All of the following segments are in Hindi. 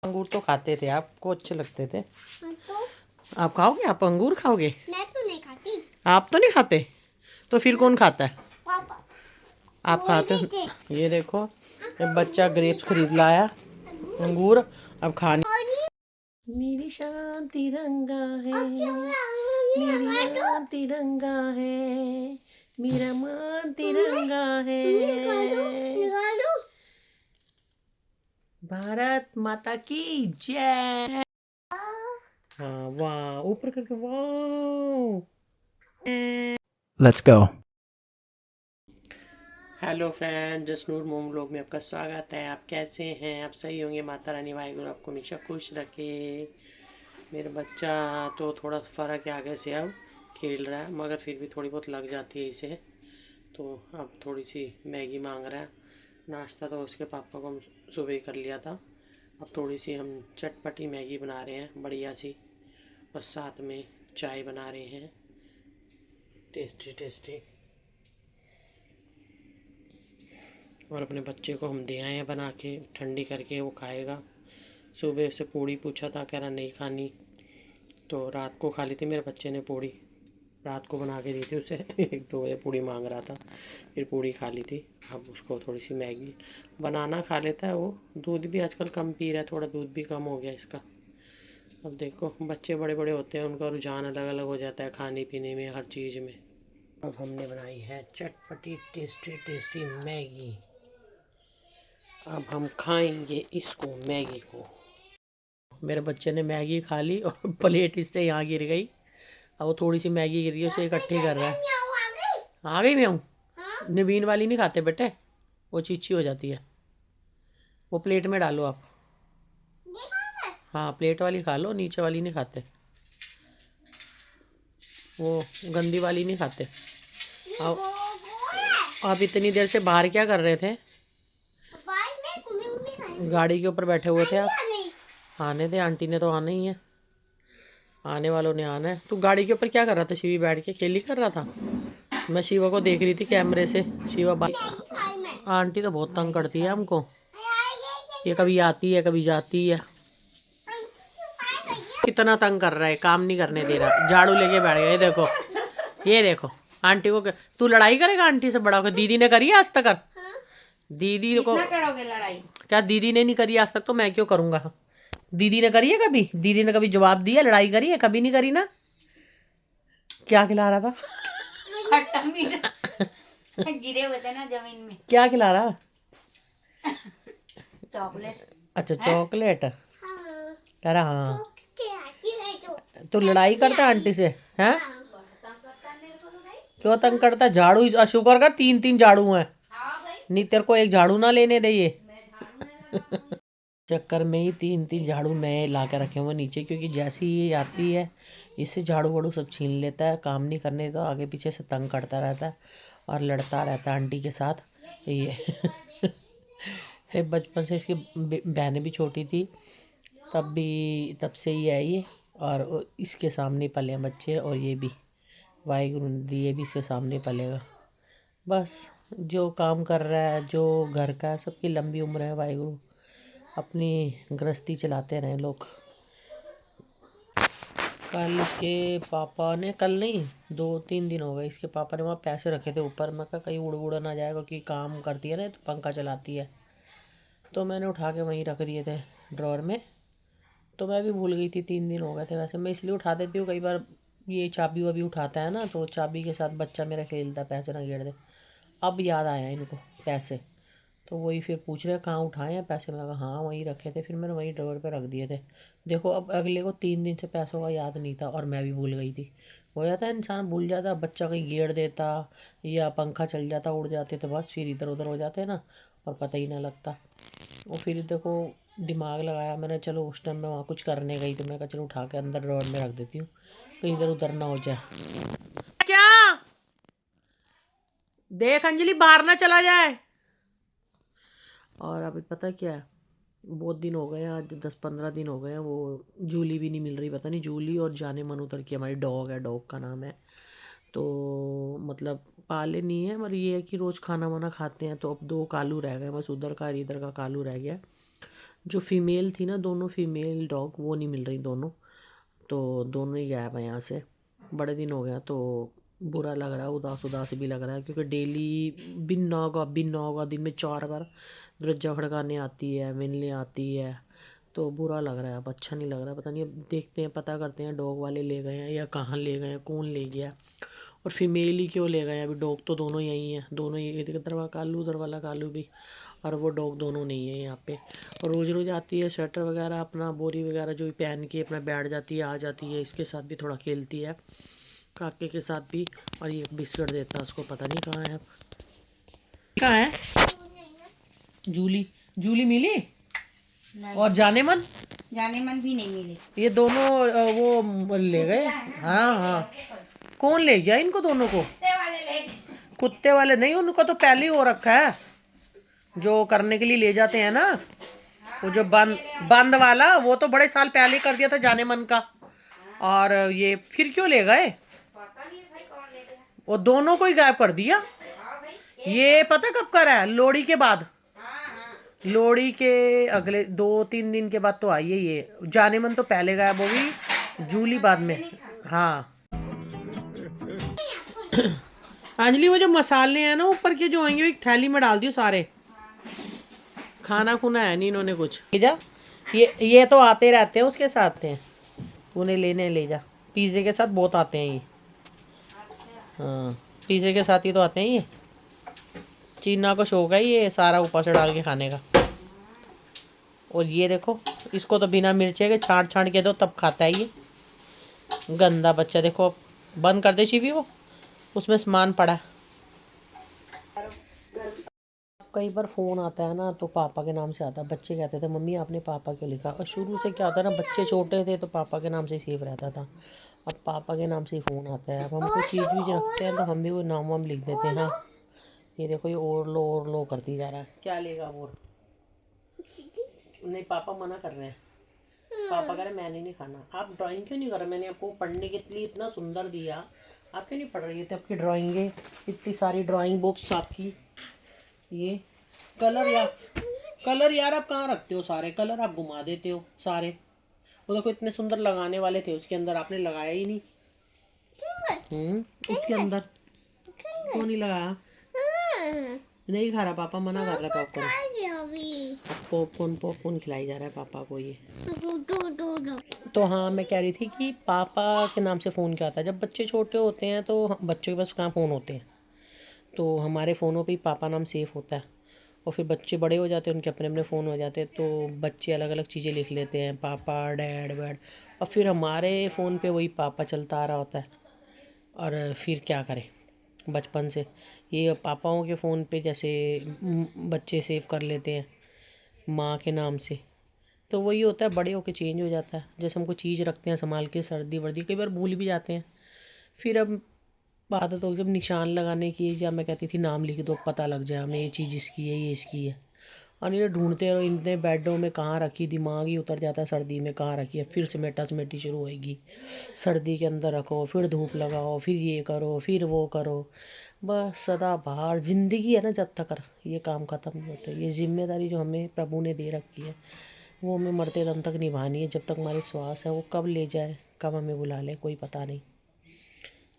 अंगूर तो खाते थे, आपको अच्छे लगते थे। तो आप खाओगे? आप अंगूर खाओगे? मैं तो नहीं खाती। आप तो नहीं खाते, तो फिर कौन खाता है? पापा आप खाते हो? थे। ये देखो, ये बच्चा ग्रेप्स खरीद लाया, अंगूर अब खाने। मेरी शान तिरंगा है, मेरी मान तिरंगा है, मेरा मान तिरंगा है। भारत माता की जय। हाँ, वाह, ऊपर करके वाह। Let's go. Hello friend, Jasnoor मोम व्लॉग में आपका स्वागत है। आप कैसे हैं? आप सही होंगे। माता रानी वाहिगुरु आपको हमेशा खुश रखे। मेरा बच्चा तो थोड़ा फ़र्क है, आगे से अब खेल रहा है, मगर फिर भी थोड़ी बहुत लग जाती है इसे। तो अब थोड़ी सी मैगी मांग रहा है। नाश्ता तो उसके पापा को हम सुबह ही कर लिया था। अब थोड़ी सी हम चटपटी मैगी बना रहे हैं, बढ़िया सी, और साथ में चाय बना रहे हैं, टेस्टी टेस्टी। और अपने बच्चे को हम दे आए हैं बना के, ठंडी करके वो खाएगा। सुबह से पूड़ी पूछा था, कह रहा नहीं खानी, तो रात को खा ली थी मेरे बच्चे ने पूड़ी, रात को बना के दी थी उसे। 1-2 बजे पूड़ी मांग रहा था, फिर पूड़ी खा ली थी। अब उसको थोड़ी सी मैगी बनाना खा लेता है वो। दूध भी आजकल कम पी रहा है, थोड़ा दूध भी कम हो गया इसका। अब देखो, बच्चे बड़े बड़े होते हैं, उनका रुझान अलग अलग हो जाता है खाने पीने में, हर चीज़ में। अब हमने बनाई है चटपटी टेस्टी टेस्टी मैगी। अब हम खाएंगे इसको, मैगी को। मेरे बच्चे ने मैगी खा ली और प्लेट इससे यहाँ गिर गई। अब वो थोड़ी सी मैगी गिर गई, उसे इकट्ठी कर रहा है। आ गई मैं हूँ। नवीन वाली नहीं खाते बेटे, वो चीची हो जाती है। वो प्लेट में डालो आप। हाँ, प्लेट वाली खा लो, नीचे वाली नहीं खाते, वो गंदी वाली नहीं खाते। अब आप इतनी देर से बाहर क्या कर रहे थे? गाड़ी के ऊपर बैठे हुए थे आप। आने दे, आंटी ने तो आना ही है, आने वालों ने आना है। तू गाड़ी के ऊपर क्या कर रहा था? शिवी बैठ के खेली कर रहा था। मैं शिवा को देख रही थी कैमरे से। शिवा आंटी तो बहुत तंग करती है हमको, ये कभी आती है कभी जाती है। कितना तंग कर रहा है, काम नहीं करने दे रहा, झाड़ू लेके बैठ गया। ये देखो, ये देखो, आंटी को तू लड़ाई करेगा आंटी से बड़ा होकर? दीदी ने करी है आज तक? दीदी को करोगे लड़ाई? क्या दीदी ने नहीं करी आज तक, तो मैं क्यों करूंगा? दीदी ने करी है कभी? दीदी ने कभी जवाब दिया? लड़ाई करी है? कभी नहीं करी ना। क्या खिला रहा था? खट्टा मीठा गिरे हुए थे ना जमीन में। क्या खिला रहा? चॉकलेट। अच्छा, चॉकलेट कह रहा। हाँ, तो लड़ाई करता है आंटी से? हैं? क्यों तंग करता है? झाड़ू शुक्र कर 3-3 झाड़ू हैं, नहीं तेरे को एक झाड़ू ना लेने दे ये। चक्कर में ही 3-3 झाड़ू नए ला के रखे हुए नीचे, क्योंकि जैसे ही ये आती है इससे झाड़ू वाड़ू सब छीन लेता है, काम नहीं करने तो आगे पीछे से तंग करता रहता है और लड़ता रहता है आंटी के साथ ये। है, बचपन से इसकी बहनें भी छोटी थी तब से ही है ये, और इसके सामने पले हैं बच्चे, और ये भी वाहिगुरु ने दी, ये भी इसके सामने पलेगा। बस जो काम कर रहा है, जो घर का है, सबकी लंबी उम्र है, वाहिगुरु अपनी गृहस्थी चलाते रहे लोग। कल के पापा ने, कल नहीं 2-3 दिन हो गए, इसके पापा ने वहाँ पैसे रखे थे ऊपर। मैं कहा कहीं उड़ उड़ ना जाए, क्योंकि काम करती है ना तो पंखा चलाती है, तो मैंने उठा के वहीं रख दिए थे ड्रॉर में। तो मैं भी भूल गई थी, 3 दिन हो गए थे। वैसे मैं इसलिए उठा देती हूँ, कई बार ये चाबी वाबी उठाता है ना, तो चाबी के साथ बच्चा मेरा खेलता है, पैसे ना गिर दे। अब याद आया इनको पैसे, तो वही फिर पूछ रहे कहाँ उठाए हैं पैसे। मैं कहा हाँ वहीं रखे थे, फिर मैंने वहीं ड्रॉर पे रख दिए थे। देखो, अब अगले को 3 दिन से पैसों का याद नहीं था, और मैं भी भूल गई थी। हो जाता है, इंसान भूल जाता, बच्चा कहीं गिर देता या पंखा चल जाता, उड़ जाते, तो बस फिर इधर उधर हो जाते हैं ना, और पता ही ना लगता। और फिर देखो, दिमाग लगाया मैंने, चलो उस टाइम मैं वहाँ कुछ करने गई, तो मैं कहा चलो उठा के अंदर ड्रॉर में रख देती हूँ, कहीं इधर उधर ना हो जाए। क्या देख अंजलि, बाहर ना चला जाए। और अभी पता क्या है, बहुत दिन हो गए हैं, आज 10-15 दिन हो गए हैं, वो जूली भी नहीं मिल रही। पता नहीं, जूली और जाने मन उतर की हमारी डॉग है, डॉग का नाम है। तो मतलब पाले नहीं है, मगर ये है कि रोज़ खाना वाना खाते हैं। तो अब 2 कालू रह गए बस, उधर का इधर का कालू रह गया। जो फीमेल थी ना, दोनों फीमेल डॉग वो नहीं मिल रही दोनों, तो दोनों ही गायब हैं यहाँ से। बड़े दिन हो गया तो बुरा लग रहा है, उदास उदास भी लग रहा है, क्योंकि डेली बिन होगा दिन में 4 बार दरवाजा खड़काने आती है, मिलने आती है, तो बुरा लग रहा है। अब अच्छा नहीं लग रहा है। पता नहीं, अब देखते हैं, पता करते हैं डॉग वाले ले गए हैं या कहाँ ले गए हैं, कौन ले गया, और फीमेल ही क्यों ले गए हैं। अभी डॉग तो दोनों यहीं हैं, दोनों ही, इधर वाला कालू, उधर वाला कालू भी, और वो डॉग दोनों नहीं है यहाँ पे। और रोज़ रोज़ आती है, स्वेटर वगैरह अपना बोरी वगैरह जो भी पहन के अपना बैठ जाती है, आ जाती है, इसके साथ भी थोड़ा खेलती है, काके के साथ भी। और ये बिस्किट देता है उसको, पता नहीं कहाँ है अब। कहाँ है जूली? जूली मिली? और जाने मन भी नहीं मिले। ये दोनों वो ले गए। हाँ हाँ, कौन ले गया इनको दोनों को? कुत्ते वाले नहीं, उनको तो पहले ही हो रखा है, जो करने के लिए ले जाते हैं ना, वो जो बंद वाला, वो तो बड़े साल पहले कर दिया था जाने मन का। और ये फिर क्यों ले गए? वो दोनों को ही गायब कर दिया। ये पता कब करा है? लोहड़ी के बाद, लोहड़ी के अगले 2-3 दिन के बाद तो आई है ये। जाने मन तो पहले गायब हो गई, जूली बाद में। हाँ अंजलि, वो जो मसाले हैं ना ऊपर के जो आएंगे, एक थैली में डाल दियो सारे। खाना खुना है नहीं इन्होंने कुछ। ले जा, ये तो आते रहते हैं उसके साथ हैं, उन्हें लेने ले जा। पिज़्ज़े के साथ बहुत आते हैं ये। हाँ, पिज़्ज़े के साथ ही तो आते हैं ये। चीना को शौक है ये सारा ऊपर से डाल के खाने का। और ये देखो, इसको तो बिना मिर्चे के छाँट छाँट के दो तब खाता है ये, गंदा बच्चा। देखो, बंद कर दे शिवी, वो उसमें सामान पड़ा है। कई बार फ़ोन आता है ना तो पापा के नाम से आता है। बच्चे कहते थे मम्मी आपने पापा क्यों लिखा, और शुरू से क्या होता है ना, बच्चे छोटे थे तो पापा के नाम से सेव रहता था, अब पापा के नाम से ही फ़ोन आता है। अब हम कोई चीज़ भी रखते हैं तो हम भी वो नाम वाम लिख देते हैं। हाँ, ये देखो, ये और लो करती जा रहा है। क्या लेगा और? नहीं, पापा मना कर रहे हैं। पापा कह रहे मैंने नहीं खाना। आप ड्राइंग क्यों नहीं कर रहे? मैंने आपको पढ़ने के लिए इतना सुंदर दिया, आप क्यों नहीं पढ़ रही थे? आपकी ड्राइंगें, इतनी सारी ड्राइंग बुक्स आपकी, ये कलर यार आप कहाँ रखते हो? सारे कलर आप घुमा देते हो सारे। वो देखो, इतने सुंदर लगाने वाले थे उसके अंदर, आपने लगाया ही नहीं। उसके अंदर क्यों नहीं लगाया? नहीं खा रहा, पापा मना कर रहा है। पॉपकॉर्न खिलाई जा रहा है पापा को ये। तो हाँ, मैं कह रही थी कि पापा के नाम से फ़ोन क्या आता है। जब बच्चे छोटे होते हैं तो बच्चों के पास कहाँ फ़ोन होते हैं, तो हमारे फ़ोनों पे ही पापा नाम सेव होता है। और फिर बच्चे बड़े हो जाते हैं, उनके अपने अपने फ़ोन हो जाते हैं, तो बच्चे अलग अलग चीज़ें लिख लेते हैं, पापा, डैड वैड, और फिर हमारे फ़ोन पे वही पापा चलता आ रहा होता है। और फिर क्या करें, बचपन से ये पापाओं के फ़ोन पे जैसे बच्चे सेव कर लेते हैं माँ के नाम से, तो वही होता है, बड़े होके चेंज हो जाता है। जैसे हमको चीज़ रखते हैं संभाल के, सर्दी वर्दी, कई बार भूल भी जाते हैं। फिर अब आदत हो, जब निशान लगाने की, या मैं कहती थी नाम लिख दो पता लग जाए हमें, ये चीज़ इसकी है, ये इसकी है। और ये ढूंढते रहो इतने बेडों में, कहाँ रखी, दिमाग ही उतर जाता है सर्दी में, कहाँ रखी है। फिर समेटा समेटी शुरू होएगी, सर्दी के अंदर रखो, फिर धूप लगाओ, फिर ये करो, फिर वो करो, बस सदा बाहर ज़िंदगी है ना, जब तक ये काम ख़त्म नहीं होते। ये जिम्मेदारी जो हमें प्रभु ने दे रखी है, वो हमें मरते दम तक निभानी है। जब तक हमारे श्वास है, वो कब ले जाए, कब हमें बुला ले, कोई पता नहीं।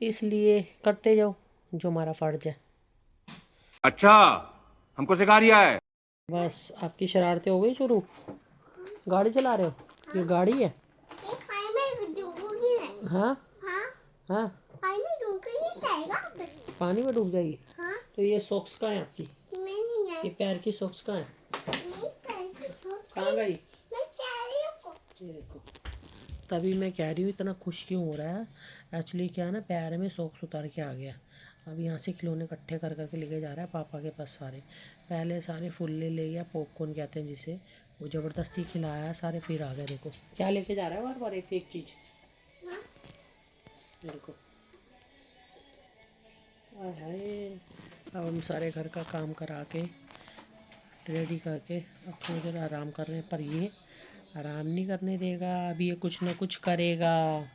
इसलिए करते जाओ जो हमारा फ़र्ज है। अच्छा, हमको सिखा रिया है। बस आपकी शरारतें हो गई शुरू। गाड़ी चला रहे हो? ये गाड़ी है? हाँ हाँ, पानी में डूब जाएगी। तो ये सॉक्स कहाँ है आपकी? ये पैर की सॉक्स कहाँ है? कहाँ गई? ये देखो, तभी मैं कह रही हूँ इतना खुश क्यों हो रहा है। एक्चुअली क्या है ना, पैर में सॉक्स उतार के आ गया। अब यहाँ से खिलौने इकट्ठे कर करके लेके जा रहा है पापा के पास सारे। पहले सारे फुल्ले ले गया, पॉपकॉर्न कहते हैं जिसे, वो ज़बरदस्ती खिलाया सारे, फिर आ गए। देखो क्या लेके जा रहा है बार बार एक चीज़। देखो, हाय, अब हम सारे घर का काम करा के रेडी करके अब थोड़ी देर आराम कर रहे हैं, पर ये आराम नहीं करने देगा, अभी ये कुछ ना कुछ करेगा।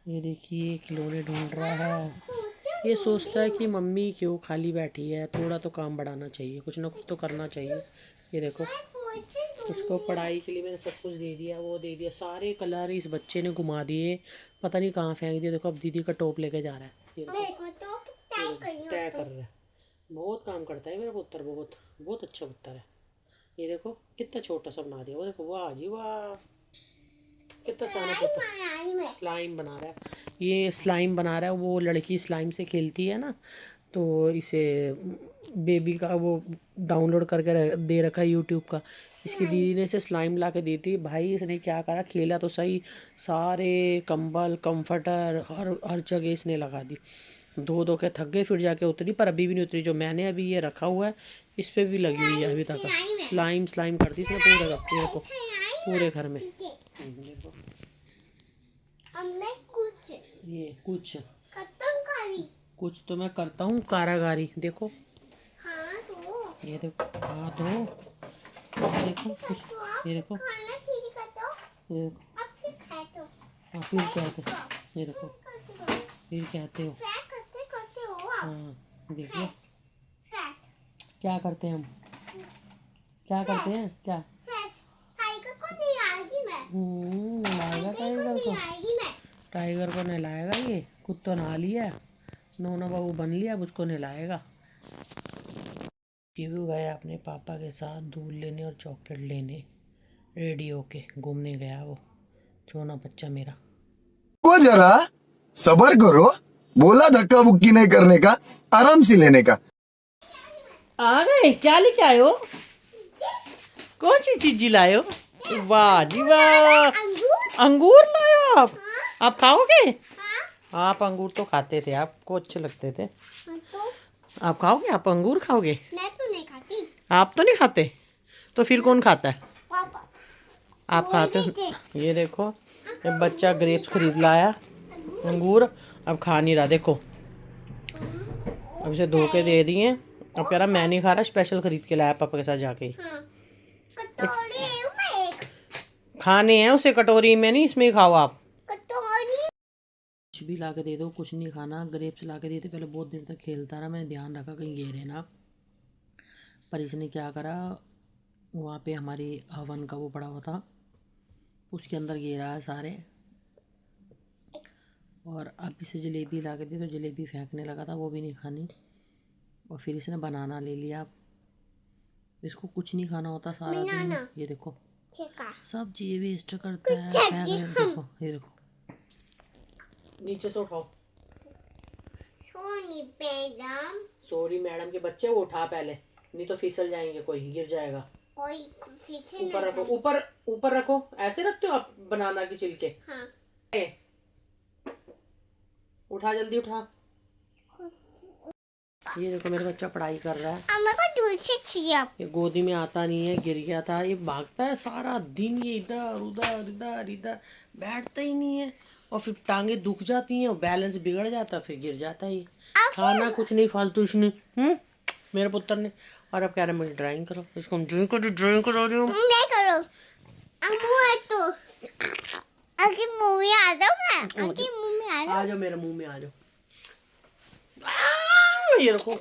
ये देखिए खिलौने ढूंढ रहा है। ये सोचता है कि मम्मी क्यों खाली बैठी है, थोड़ा तो काम बढ़ाना चाहिए, कुछ ना कुछ तो करना चाहिए। ये देखो, इसको पढ़ाई के लिए मैंने सब कुछ दे दिया, वो दे दिया, सारे कलर इस बच्चे ने घुमा दिए, पता नहीं कहाँ फेंक दिया। देखो अब दीदी का टॉप लेके जा रहा है, ये देखो, तय कर रहा है। बहुत काम करता है मेरा पुत्र, बहुत बहुत अच्छा पुत्र है। ये देखो कितना छोटा सा बना दिया, वो देखो, वाह जी वाह, कितना सारा पुत्र स्लाइम बना रहा है। ये स्लाइम बना रहा है, वो लड़की स्लाइम से खेलती है ना, तो इसे बेबी का वो डाउनलोड करके दे रखा है यूट्यूब का। इसकी दीदी ने इसे स्लाइम ला के दी थी। भाई इसने क्या करा, खेला तो सही, सारे कंबल कंफर्टर हर जगह इसने लगा दी। धो धो के थक गए, फिर जाके उतरी, पर अभी भी नहीं उतरी। जो मैंने अभी ये रखा हुआ है इस पर भी लगी हुई है अभी तक। स्लाइम स्लाइम करती इसने पूरे को, पूरे घर में। देखो ये कुछ तो मैं करता हूँ कारागारी। देखो ये देखो, हाँ दो, देखो कुछ, ये देखो, ये देखो, हाँ फिर कहते हो, ये देखो फिर कहते हो, हाँ देखिए क्या करते हैं हम, क्या करते हैं क्या, नहलाएगा टाइगर को, टाइगर को नहलाएगा। ये खुद तो नहा लिया, नोना बाबू बन लिया, अब उसको नहलाएगा। टीवी गया अपने पापा के साथ दूध लेने और चॉकलेट लेने, रेडी होके घूमने गया वो छोना बच्चा मेरा। को जरा सबर करो, बोला धक्का बुक्की नहीं करने का, आराम से लेने का। आ गए, क्या लेके आए हो, कौन सी चीज लाए हो, वाह जी वाह, अंगूर लाए हो आप खाओगे? आप अंगूर तो खाते थे, आपको अच्छे लगते थे, आप खाओगे? आप अंगूर खाओगे? मैं तो नहीं खाती। आप तो नहीं खाते, तो फिर कौन खाता है? पापा। आप खाते हो? ये देखो ये बच्चा ग्रेप्स खरीद लाया, अंगूर, अब खा नहीं रहा। देखो अब इसे धो के दे दिए, अब कह रहा मैं नहीं खा रहा, स्पेशल खरीद के लाया पापा के साथ जाके। खाने हैं उसे कटोरी में, नहीं इसमें ही खाओ आप। कुछ भी ला के दे दो, कुछ नहीं खाना। ग्रेप्स ला के दे दे, पहले बहुत देर तक खेलता रहा, मैंने ध्यान रखा कहीं गिरे ना, पर इसने क्या करा, वहाँ पे हमारी हवन का वो पड़ा हुआ था, उसके अंदर गिरा है सारे। और अब इसे जलेबी ला के दी तो जलेबी फेंकने लगा था, वो भी नहीं खानी। और फिर इसने बनाना ले लिया, इसको कुछ नहीं खाना होता सारा दिन। ये देखो सब चीज़ें वेस्ट करता है, फेंक। देखो ये देखो, नीचे से उठाओ। सॉरी मैडम के बच्चे, वो उठा पहले, नहीं तो फिसल जाएंगे, कोई गिर जाएगा। ऊपर रखो, ऊपर रखो। ऐसे रखते हो आप बनाना की छिलके? हाँ। उठा जल्दी उठा। ये देखो मेरा बच्चा पढ़ाई कर रहा है, ये गोदी में आता नहीं है, गिर गया था। ये भागता है सारा दिन, ये इधर उधर इधर इधर, बैठता ही नहीं है, और फिर टांगे दुख जाती हैं और बैलेंस बिगड़ जाता है, फिर गिर जाता है। ये खाना कुछ नहीं फालतू इसने, मेरे पुत्र ने। और अब कह रहे मुझे ड्राइंग करो, इसको ड्राइंग करो रही हूँ। नहीं करो, तो आगे मुंह में आ जाओ ना, आगे मुंह में आ जाओ, मेरे मुंह में आ जाओ। ये रखो,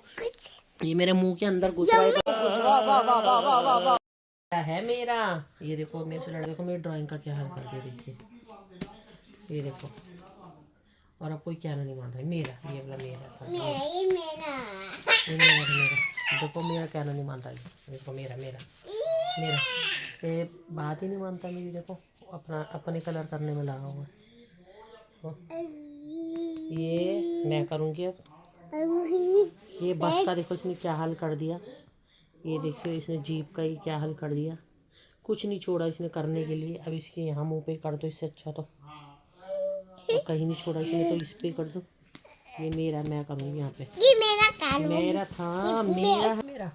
ये मेरे मुंह के अंदर घुस रहा है मेरा। ये देखो मेरे से लड़के को मेरी ड्राइंग का क्या हाल कर दिया, देखिए ये देखो। और अब कोई कहना नहीं मान रहा है, मेरा ये वाला मेरा, ये मेरा देखो मेरा कहना नहीं मान रहा है, देखो मेरा ये बात ही नहीं मानता मेरी। देखो अपने कलर करने में लगा हुआ है। ये मैं करूँगी अब। ये बस का देखो इसने क्या हाल कर दिया, ये देखिए इसने जीप का ही क्या हाल कर दिया, कुछ नहीं छोड़ा इसने करने के लिए। अब इसके यहाँ मुंह पे कर दो, इससे अच्छा तो कहीं नहीं छोड़ा इसने, तो इस पे कर दो। ये मेरा, मैं करूँगी यहाँ पे। ये मेरा था मेरा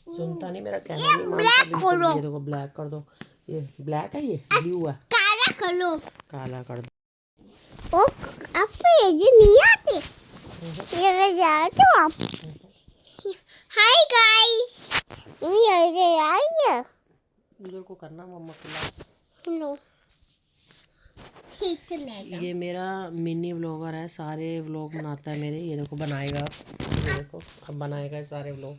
सुनता नहीं, मेरा कहना नहीं मानता। ये देखो ब्लैक कर दो, ये ब्लैक है, ये ब्लू है, काला कर दो। आपको ये नहीं आते, ये जाते हो आप। हाय गाइस, ये आई है, उधर को करना मम्मा को। नो ये मेरा मिनी व्लॉगर है, सारे व्लॉग बनाता है मेरे। ये देखो बनाएगा, ये देखो अब बनाएगा सारे व्लॉग।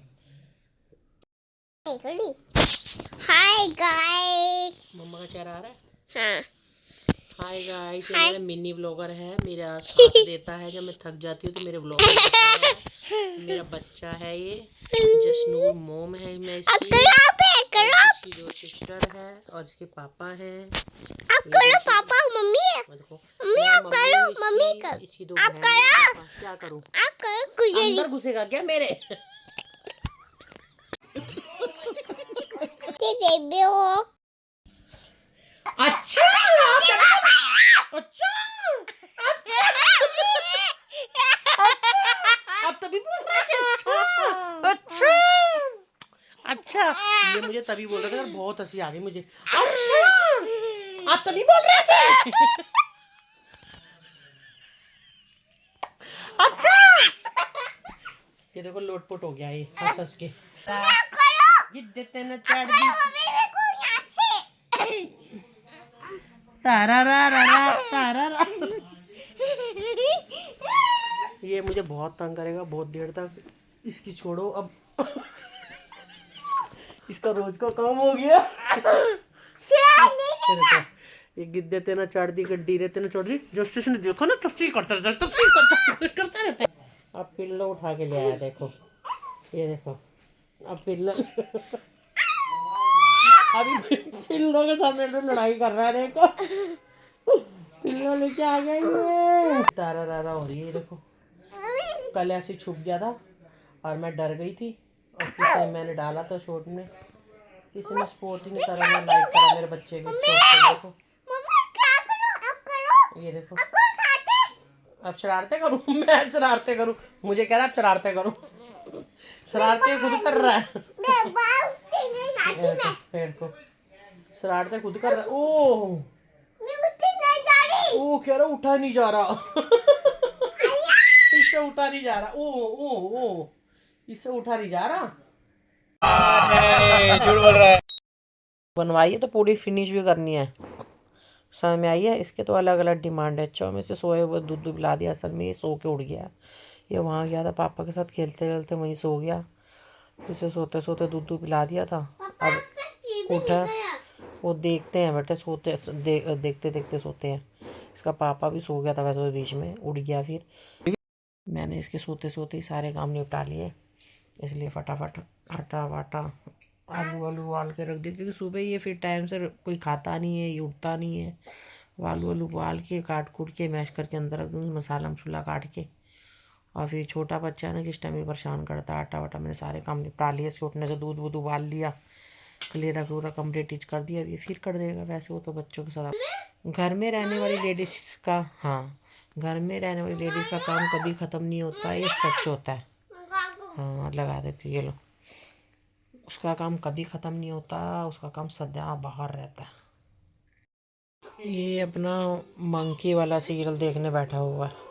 Hi guys. मम्मा का चेहरा आ रहा है। हाँ हाय गाइस, ये हाय। मेरा मिनी व्लॉगर है, मेरा साथ देता है जब मैं थक जाती हूँ तो मेरे व्लॉग देखता है। मेरा बच्चा है ये, जसनूर मोम है मैं अब इसकी, करो आप और करो इसकी जो सिस्टर है और इसके पापा हैं। आप करो पापा मम्मी है। देखो मम्मी मैं आप करो हूँ मम्मी इसकी, कर इसकी दो आप बहन करो पापा। क्या करूँ? आप करो कुछ अंदर घुसेगा क्या मेरे? बेबी हो। अच्छा अच्छा, अब तभी बोल रहा है कि अच्छा अच्छा अच्छा। ये मुझे तभी बोल रहा था, बहुत हंसी आ गई मुझे। अच्छा आप तभी बोल रहे थे। अच्छा ये देखो लोटपोट हो गया ये हंस हंस के। देते न चढ़ दी तारा रा रा रा तारा रा। ये मुझे बहुत तंग करेगा बहुत देर तक। इसकी छोड़ो अब। इसका रोज का काम हो गया। ये देखो, ये गिद्ध देते ना चढ़ दी गड्डी रहते ना चढ़ दी, जो स्टेशन देखो ना तफसील करता रहता है, तफसील करता रहता है। अब पिल्लो उठा के ले आया देखो, ये देखो अब पिल्लो। अभी पिल्लो के साथ मेरे से लड़ाई कर रहा है देखो। पिल्लो लेके आ गया ये। तारा रारा हो रही है देखो। कल ऐसे छुप गया था और मैं डर गई थी और किसी मैंने डाला था शॉर्ट में, किसी ने सपोर्ट ही नहीं करा, मैं लाइक करा मेरे बच्चे के शॉर्ट देखो। मम्मी क्या करो आप करो ये देखो आपको साथ अब शरारतें करूं। मैं शरारतें करूं, मुझे कह रहा है अब शरारतें करूं। शरारतें खुद कर रहा है। मैं बाल नहीं जाती मैं फिर को शरारतें खुद कर रहा है। ओह उठती नहीं जा रही। ओ कह रहा उठा नहीं जा रहा। इससे उठा नहीं जा रहा। ओ ओ ओ इससे उठा नहीं जा रहा। झूठ बोल रहा है। बनवाई है तो पूरी फिनिश भी करनी है। समझ में आई है? इसके तो अलग अलग डिमांड है। अच्छा में से सोए हुए दूध दूध पिला दिया, असल में ये सो के उड़ गया। ये वहाँ गया था पापा के साथ खेलते खेलते वहीं सो गया, इसे सोते सोते दूध दूध पिला दिया था। अब उठा, वो देखते हैं बेटे सोते देखते देखते सोते हैं। इसका पापा भी सो गया था वैसे तो बीच में उड़ गया। फिर मैंने इसके सोते सोते ही सारे काम निपटा लिए, इसलिए फटाफट आटा वाटा आलू वालू उबाल के रख दिए, क्योंकि सुबह ये फिर टाइम से कोई खाता नहीं है, ये उठता नहीं है। आलू वालू उबाल के काट कूट के मैश करके अंदर रख दूँगी, मसाला मसाला काट के। और फिर छोटा बच्चा है ना किस टाइम भी परेशान करता है। आटा वाटा मैंने सारे काम निपटा लिए, इसके उठने से दूध वूध उबाल लिया, क्लियर पूरा कम्प्लीट टीच कर दिया। अभी फिर कर देगा, वैसे वो तो बच्चों के साथ। घर में रहने वाली लेडीज़ का, हाँ घर में रहने वाली लेडीज़ का काम कभी ख़त्म नहीं होता, ये सच होता है। हाँ लगा देती ये लो, उसका काम कभी ख़त्म नहीं होता, उसका काम सदा बाहर रहता है। ये अपना मंकी वाला सीरियल देखने बैठा हुआ है।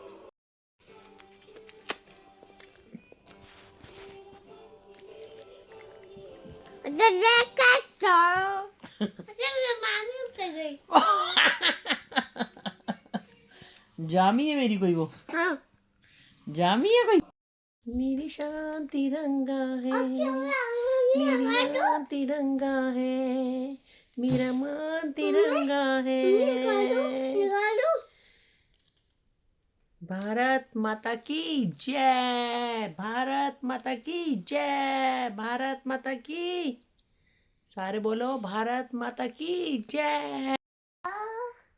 जामी है मेरी कोई, वो हाँ जामी है कोई। मेरी शान तिरंगा है, मेरी मान तिरंगा है, मेरा मान तिरंगा है। निकालो भारत माता की जय, भारत माता की जय, भारत माता की। सारे बोलो भारत माता की जय।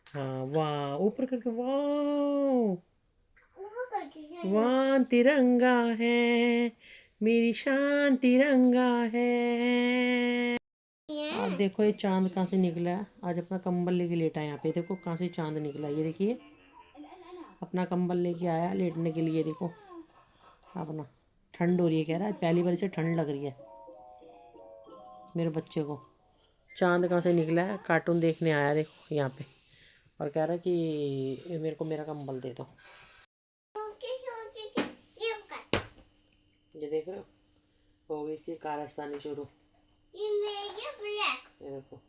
हाँ वाह ऊपर करके वाह। वाह तिरंगा है, मेरी शान तिरंगा है। आप देखो ये चांद कहाँ से निकला है। आज अपना कंबल लेके लेटा है यहाँ पे, देखो कहाँ से चांद निकला, ये देखिए अपना कंबल लेके आया लेटने के लिए। देखो अपना ठंड हो रही है, कह रहा है पहली बार से ठंड लग रही है मेरे बच्चे को। चांद कहाँ से निकला है, कार्टून देखने आया देखो यहाँ पे, और कह रहा है कि मेरे को मेरा कंबल दे दो। ये देख रहे हो गई इसकी कारस्तानी शुरू। ये देखो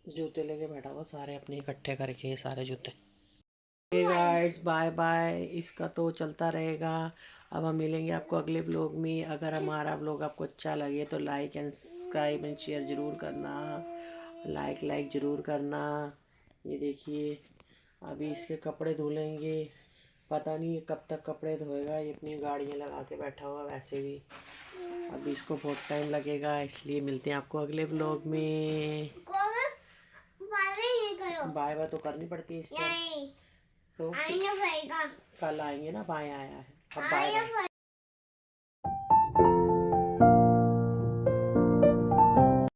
जूते लेके बैठा हुआ सारे अपने इकट्ठे करके, सारे जूते। गाइस बाय बाय, इसका तो चलता रहेगा। अब हम मिलेंगे आपको अगले ब्लॉग में। अगर हमारा ब्लॉग आपको अच्छा लगे तो like and subscribe and share ज़रूर करना, लाइक ज़रूर करना। ये देखिए अभी इसके कपड़े धुलेंगे, पता नहीं ये कब तक कपड़े धोएगा। ये अपनी गाड़ियाँ लगा के बैठा हुआ वैसे भी, अभी इसको बहुत टाइम लगेगा। इसलिए मिलते हैं आपको अगले ब्लॉग में। बाय बाय तो करनी पड़ती है इस टाइम, तो आईना पड़ेगा, कल आएंगे ना। बाय आया है अब, बाय बाय।